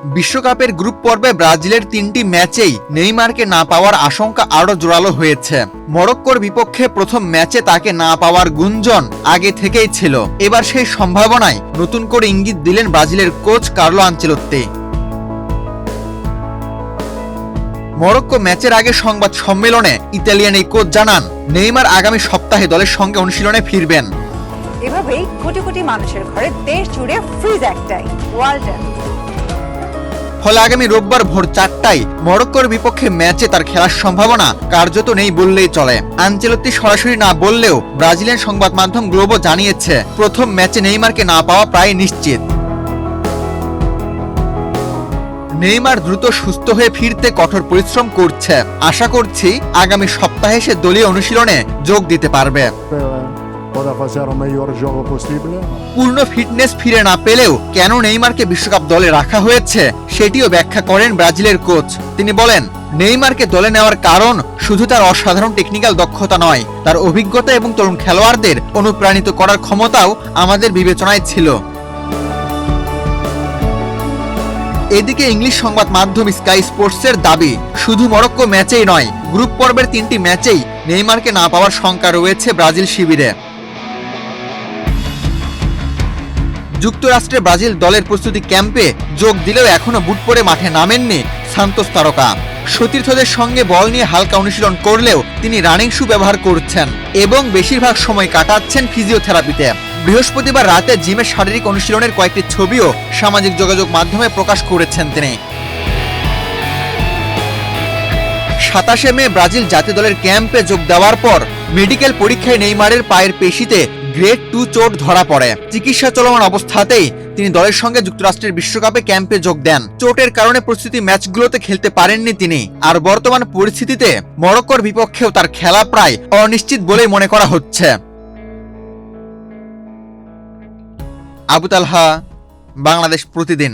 বিশ্বকাপের গ্রুপ পর্বে ব্রাজিলের ৩টি ম্যাচেই নেইমারকে না পাওয়ার আশঙ্কা আরও জোরালো হয়েছে। মরক্কোর বিপক্ষে প্রথম ম্যাচে তাকে না পাওয়ার গুঞ্জন আগে থেকেই ছিল। এবার সেই সম্ভাবনায় নতুন করে ইঙ্গিত দিলেন ব্রাজিলের কোচ কার্লো আনচেলত্তি। মরক্কো ম্যাচের আগে সংবাদ সম্মেলনে ইতালিয়ান এই কোচ জানান, নেইমার আগামী সপ্তাহে দলের সঙ্গে অনুশীলনে ফিরবেন। এভাবেই কোটি কোটি মানুষের ঘরে দেশ জুড়ে ফ্রিজ একটাই, ওয়ালটন। ফলে আগামী রোববার ভোর 4টায় মরক্কোর বিপক্ষে ম্যাচে তার খেলার সম্ভাবনা কার্যত নেই বললেই চলে। আনচেলত্তি সরাসরি না বললেও ব্রাজিলিয়ান সংবাদ মাধ্যম গ্লোবো জানিয়েছে, প্রথম ম্যাচে নেইমারকে না পাওয়া প্রায় নিশ্চিত। নেইমার দ্রুত সুস্থ হয়ে ফিরতে কঠোর পরিশ্রম করছে। আশা করছি আগামী সপ্তাহে সে দলীয় অনুশীলনে যোগ দিতে পারবে। পূর্ণ ফিটনেস ফিরে না পেলেও কেন নেইমারকে বিশ্বকাপ দলে রাখা হয়েছে সেটিও ব্যাখ্যা করেন ব্রাজিলের কোচ। তিনি বলেন, নেইমারকে দলে নেওয়ার কারণ শুধু তার অসাধারণ টেকনিক্যাল দক্ষতা নয়, তার অভিজ্ঞতা এবং তরুণ খেলোয়াড়দের অনুপ্রাণিত করার ক্ষমতাও আমাদের বিবেচনায় ছিল। এদিকে ইংলিশ সংবাদ মাধ্যম স্কাই স্পোর্টসের দাবি, শুধু মরক্কো ম্যাচেই নয়, গ্রুপ পর্বের 3টি ম্যাচেই নেইমারকে না পাওয়ার শঙ্কা রয়েছে ব্রাজিল শিবিরে। যুক্তরাষ্ট্রে ব্রাজিল দলের প্রস্তুতি ক্যাম্পে যোগ দিলেও এখনো বুট পরে মাঠে নামেননি সান্তোস তারকা। সতীর্থদের সঙ্গে বল নিয়ে হালকা অনুশীলন করলেও তিনি রানিং শু ব্যবহার করছেন এবং বেশিরভাগ সময় কাটাচ্ছেন ফিজিওথেরাপিতে। বৃহস্পতিবার রাতে জিমে শারীরিক অনুশীলনের কয়েকটি ছবিও সামাজিক যোগাযোগ মাধ্যমে প্রকাশ করেছেন তিনি। 27শে মে ব্রাজিল জাতীয় দলের ক্যাম্পে যোগ দেওয়ার পর মেডিকেল পরীক্ষায় নেইমারের পায়ের পেশিতে গ্রেড 2 চোট ধরা পড়ে। চিকিৎসা চলমান অবস্থাতেই তিনি দলের সঙ্গে যুক্তরাষ্ট্রের বিশ্বকাপে ক্যাম্পে যোগ দেন। চোটের কারণে প্রস্তুতি ম্যাচগুলোতে খেলতে পারেননি তিনি। আর বর্তমান পরিস্থিতিতে মরক্কোর বিপক্ষেও তার খেলা প্রায় অনিশ্চিত বলেই মনে করা হচ্ছে। আবু তালহা, বাংলাদেশ প্রতিদিন।